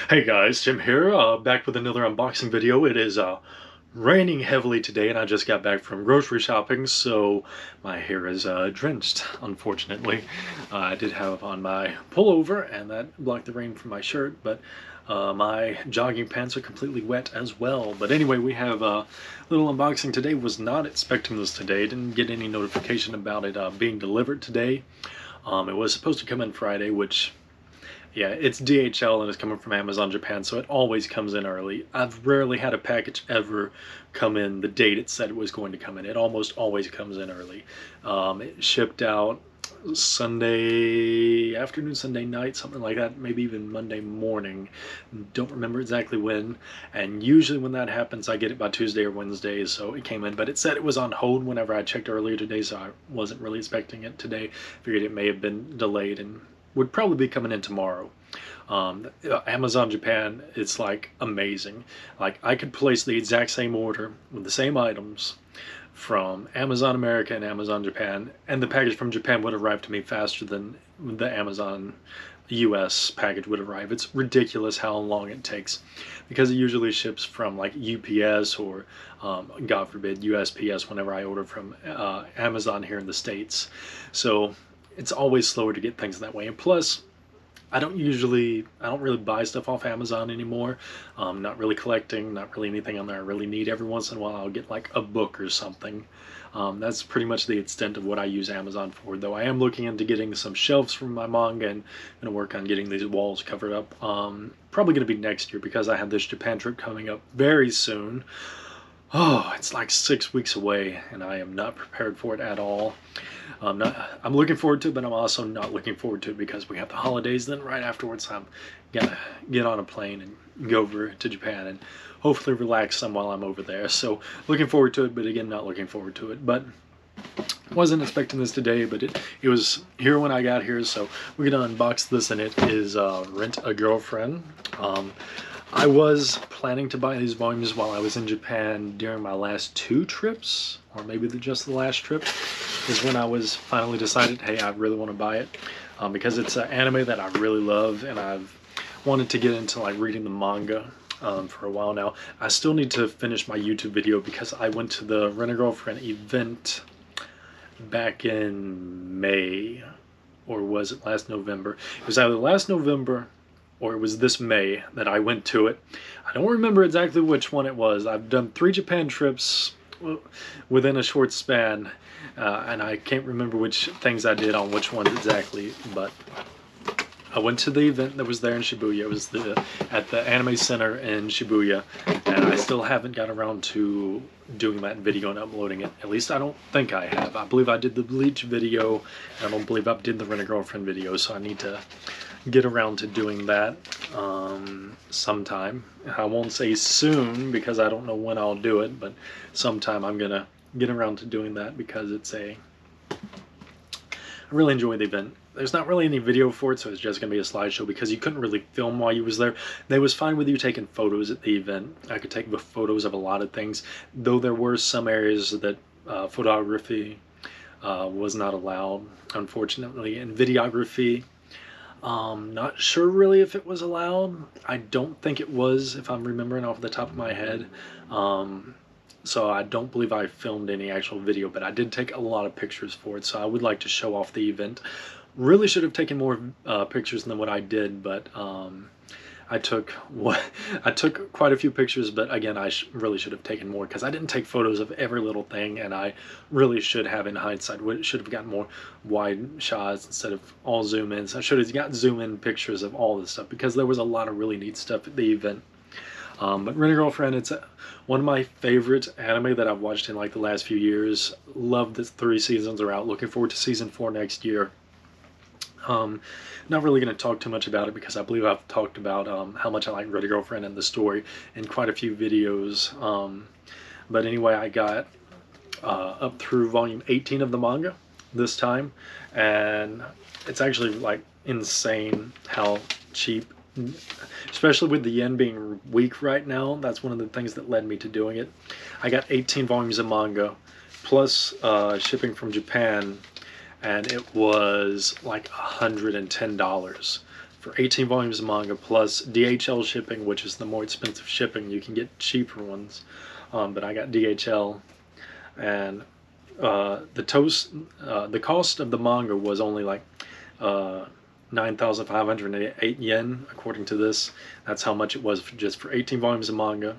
Hey guys, Jim here, back with another unboxing video. It is raining heavily today and I just got back from grocery shopping, so my hair is drenched, unfortunately. I did have on my pullover and that blocked the rain from my shirt, but my jogging pants are completely wet as well. But anyway, we have a little unboxing today. Was not expecting this today, didn't get any notification about it being delivered today. It was supposed to come in Friday, which... yeah, it's DHL and it's coming from Amazon Japan, so it always comes in early. I've rarely had a package ever come in the date it said it was going to come in. It almost always comes in early. It shipped out Sunday afternoon, Sunday night, something like that, maybe even Monday morning. Don't remember exactly when. And usually when that happens, I get it by Tuesday or Wednesday, so it came in. But it said it was on hold whenever I checked earlier today, so I wasn't really expecting it today. Figured it may have been delayed and would probably be coming in tomorrow. Amazon Japan, it's like amazing. Like I could place the exact same order with the same items from Amazon America and Amazon Japan, and the package from Japan would arrive to me faster than the Amazon US package would arrive. It's ridiculous how long it takes, because it usually ships from like UPS or God forbid USPS whenever I order from Amazon here in the States. So it's always slower to get things that way. And plus, I don't really buy stuff off Amazon anymore. Not really collecting, not really anything on there I really need. Every once in a while I'll get like a book or something. That's pretty much the extent of what I use Amazon for, though I am looking into getting some shelves from my manga and going to work on getting these walls covered up. Probably going to be next year because I have this Japan trip coming up very soon. Oh, it's like 6 weeks away and I am not prepared for it at all. I'm looking forward to it, but I'm also not looking forward to it because we have the holidays. Then right afterwards, I'm gonna get on a plane and go over to Japan and hopefully relax some while I'm over there. So looking forward to it, but again, not looking forward to it. But wasn't expecting this today, but it was here when I got here. So we're gonna unbox this, and it is Rent a Girlfriend. I was planning to buy these volumes while I was in Japan during my last 2 trips, or maybe just the last trip, is when I was finally decided, hey, I really want to buy it, because it's an anime that I really love, and I've wanted to get into like reading the manga for a while now. I still need to finish my YouTube video because I went to the Rent a Girlfriend event back in May, or was it last November? It was either last November or it was this May that I went to it. I don't remember exactly which one it was. I've done 3 Japan trips within a short span, and I can't remember which things I did on which ones exactly, but I went to the event that was there in Shibuya. It was at the Anime Center in Shibuya, and I still haven't got around to doing that video and uploading it. At least I don't think I have. I believe I did the Bleach video, and I don't believe I did the Rent a Girlfriend video, so I need to get around to doing that sometime. I won't say soon because I don't know when I'll do it, but sometime I'm gonna get around to doing that because I really enjoy the event. There's not really any video for it, so it's just gonna be a slideshow because you couldn't really film while you was there. They was fine with you taking photos at the event. I could take photos of a lot of things, though there were some areas that photography was not allowed, unfortunately, and videography. Not sure really if it was allowed. I don't think it was, if I'm remembering off the top of my head. So I don't believe I filmed any actual video, but I did take a lot of pictures for it, so I would like to show off the event. Really should have taken more pictures than what I did, but I took quite a few pictures, but again, I really should have taken more because I didn't take photos of every little thing, and I really should have, in hindsight, should have gotten more wide shots instead of all zoom ins. I should have got zoom in pictures of all this stuff because there was a lot of really neat stuff at the event. But Rent a Girlfriend, it's one of my favorite anime that I've watched in like the last few years. Love that 3 seasons are out. Looking forward to season 4 next year. Not really going to talk too much about it because I believe I've talked about how much I like Rent a Girlfriend and the story in quite a few videos. But anyway, I got up through volume 18 of the manga this time, and it's actually like insane how cheap, especially with the yen being weak right now. That's one of the things that led me to doing it. I got 18 volumes of manga plus shipping from Japan, and it was like $110 for 18 volumes of manga plus DHL shipping, which is the more expensive shipping. You can get cheaper ones, but I got DHL, and the cost of the manga was only like 9,508 yen, according to this. That's how much it was just for 18 volumes of manga,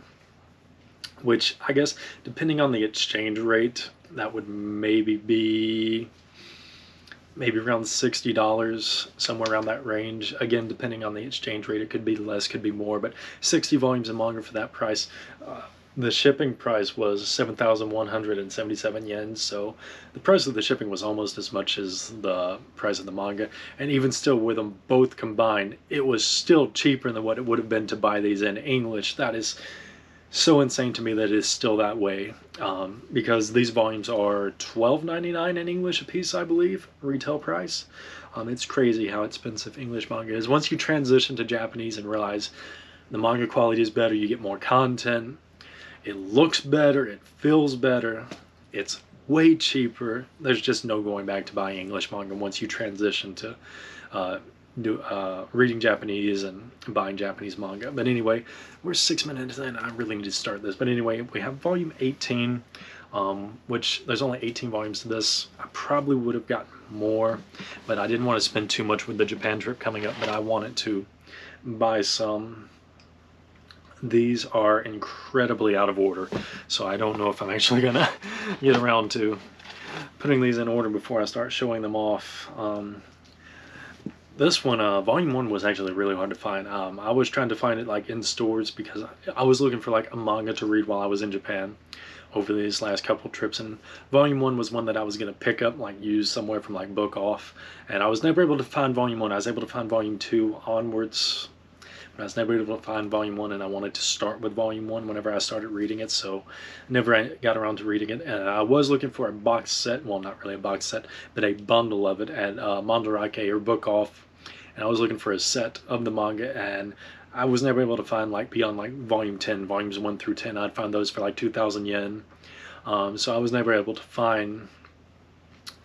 which I guess, depending on the exchange rate, that would maybe be around $60, somewhere around that range. Again, depending on the exchange rate, it could be less, could be more, but 60 volumes of manga for that price. The shipping price was 7,177 yen, so the price of the shipping was almost as much as the price of the manga, and even still, with them both combined, it was still cheaper than what it would have been to buy these in English. That is so insane to me that it is still that way, because these volumes are $12.99 in English a piece, I believe, retail price. It's crazy how expensive English manga is. Once you transition to Japanese and realize the manga quality is better, you get more content, it looks better, it feels better, it's way cheaper. There's just no going back to buying English manga once you transition to reading Japanese and buying Japanese manga. But anyway, we're 6 minutes in. I really need to start this. But anyway, we have volume 18, which there's only 18 volumes to this. I probably would have gotten more, but I didn't want to spend too much with the Japan trip coming up, but I wanted to buy some. These are incredibly out of order, so I don't know if I'm actually gonna get around to putting these in order before I start showing them off. This one, volume 1, was actually really hard to find. I was trying to find it like in stores because I was looking for like a manga to read while I was in Japan over these last couple trips, and volume 1 was one that I was going to pick up, like use somewhere from like Book Off, and I was never able to find volume 1. I was able to find volume 2 onwards, but I was never able to find volume 1, and I wanted to start with volume 1 whenever I started reading it, so never got around to reading it. And I was looking for a box set, well, not really a box set, but a bundle of it at Mandarake or Book Off, and I was looking for a set of the manga, and I was never able to find like beyond like volume 10, volumes 1 through 10. I'd find those for like 2,000 yen, so I was never able to find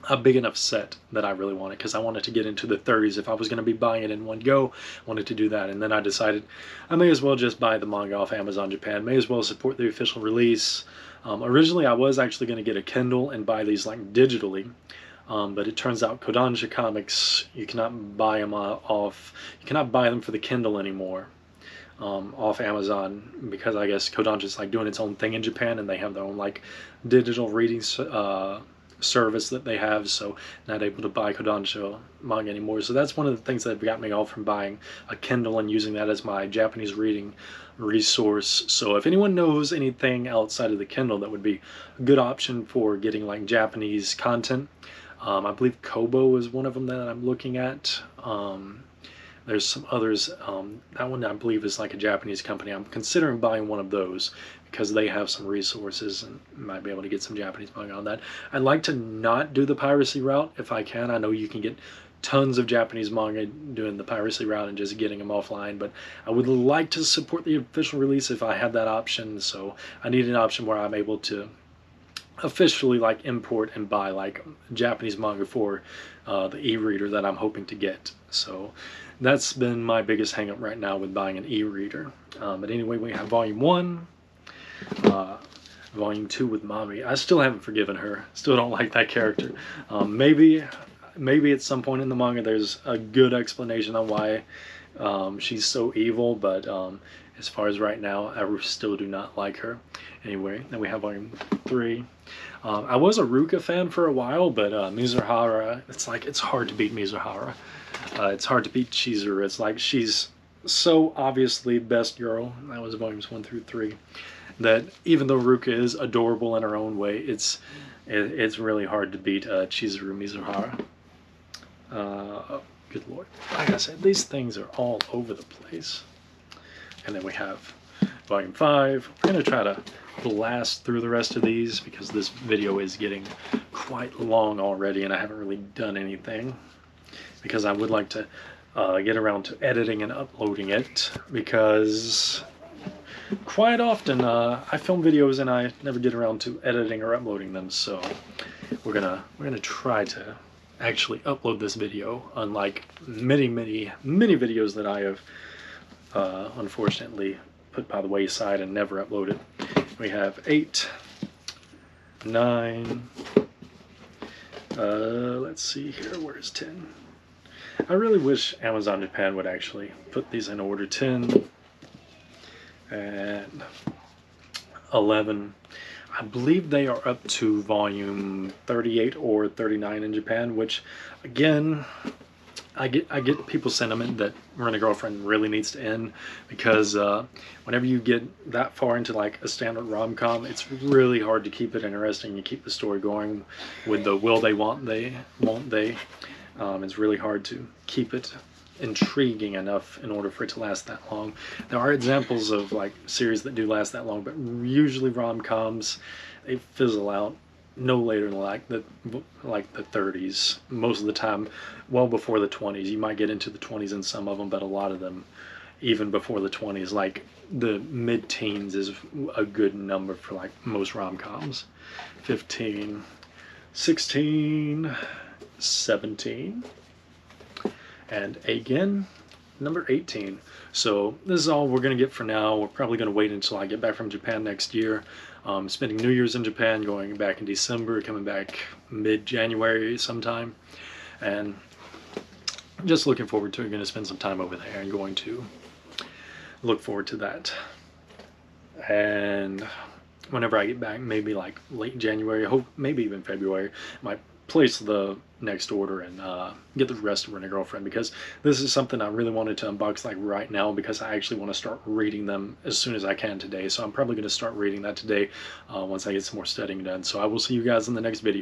a big enough set that I really wanted, because I wanted to get into the 30s. If I was going to be buying it in one go, I wanted to do that. And then I decided I may as well just buy the manga off Amazon Japan, may as well support the official release. Originally I was actually going to get a Kindle and buy these like digitally, but it turns out Kodansha Comics, you cannot buy them you cannot buy them for the Kindle anymore off Amazon, because I guess Kodansha's like doing its own thing in Japan, and they have their own like digital reading service that they have, so not able to buy Kanojo manga anymore. So that's one of the things that got me off from buying a Kindle and using that as my Japanese reading resource. So if anyone knows anything outside of the Kindle that would be a good option for getting like Japanese content, I believe Kobo is one of them that I'm looking at. There's some others. That one I believe is like a Japanese company. I'm considering buying one of those because they have some resources and might be able to get some Japanese manga on that. I'd like to not do the piracy route if I can. I know you can get tons of Japanese manga doing the piracy route and just getting them offline, but I would like to support the official release if I had that option. So I need an option where I'm able to officially like import and buy like Japanese manga for the e-reader that I'm hoping to get. So that's been my biggest hang up right now with buying an e-reader. But anyway, we have volume 1, volume 2 with Mami. I still haven't forgiven her. Still don't like that character. Maybe at some point in the manga there's a good explanation on why she's so evil, but as far as right now, I still do not like her. Anyway, then we have volume 3. I was a Ruka fan for a while, but Mizuhara, it's hard to beat Mizuhara. It's hard to beat Chizuru. It's like she's so obviously best girl. That was volumes 1 through 3. That even though Ruka is adorable in her own way, it's really hard to beat Chizuru Mizuhara. Oh, good lord. Like I said, these things are all over the place. And then we have volume 5. We're going to try to blast through the rest of these because this video is getting quite long already and I haven't really done anything, because I would like to get around to editing and uploading it, because quite often I film videos and I never get around to editing or uploading them. So we're gonna try to actually upload this video, unlike many videos that I have unfortunately put by the wayside and never uploaded. We have 8, 9, let's see here, where's 10? I really wish Amazon Japan would actually put these in order. 10 and 11. I believe they are up to volume 38 or 39 in Japan, which again, I get people's sentiment that Rent a Girlfriend really needs to end, because whenever you get that far into like a standard rom-com, it's really hard to keep it interesting. You keep the story going with the will they, won't they. It's really hard to keep it intriguing enough in order for it to last that long. There are examples of like series that do last that long, but usually rom-coms, they fizzle out no later than like the 30s. Most of the time, well before the 20s. You might get into the 20s in some of them, but a lot of them even before the 20s. Like the mid-teens is a good number for like most rom-coms. 15, 16, 17, and again number 18. So this is all we're gonna get for now. We're probably gonna wait until I get back from Japan next year. Spending New Year's in Japan, going back in December, coming back mid-January sometime, and just looking forward to it. Going to spend some time over there and going to look forward to that. And whenever I get back, maybe like late January, hope maybe even February, I might place the next order and get the rest of Rent a Girlfriend, because this is something I really wanted to unbox like right now, because I actually want to start reading them as soon as I can today. So I'm probably going to start reading that today once I get some more studying done. So I will see you guys in the next video.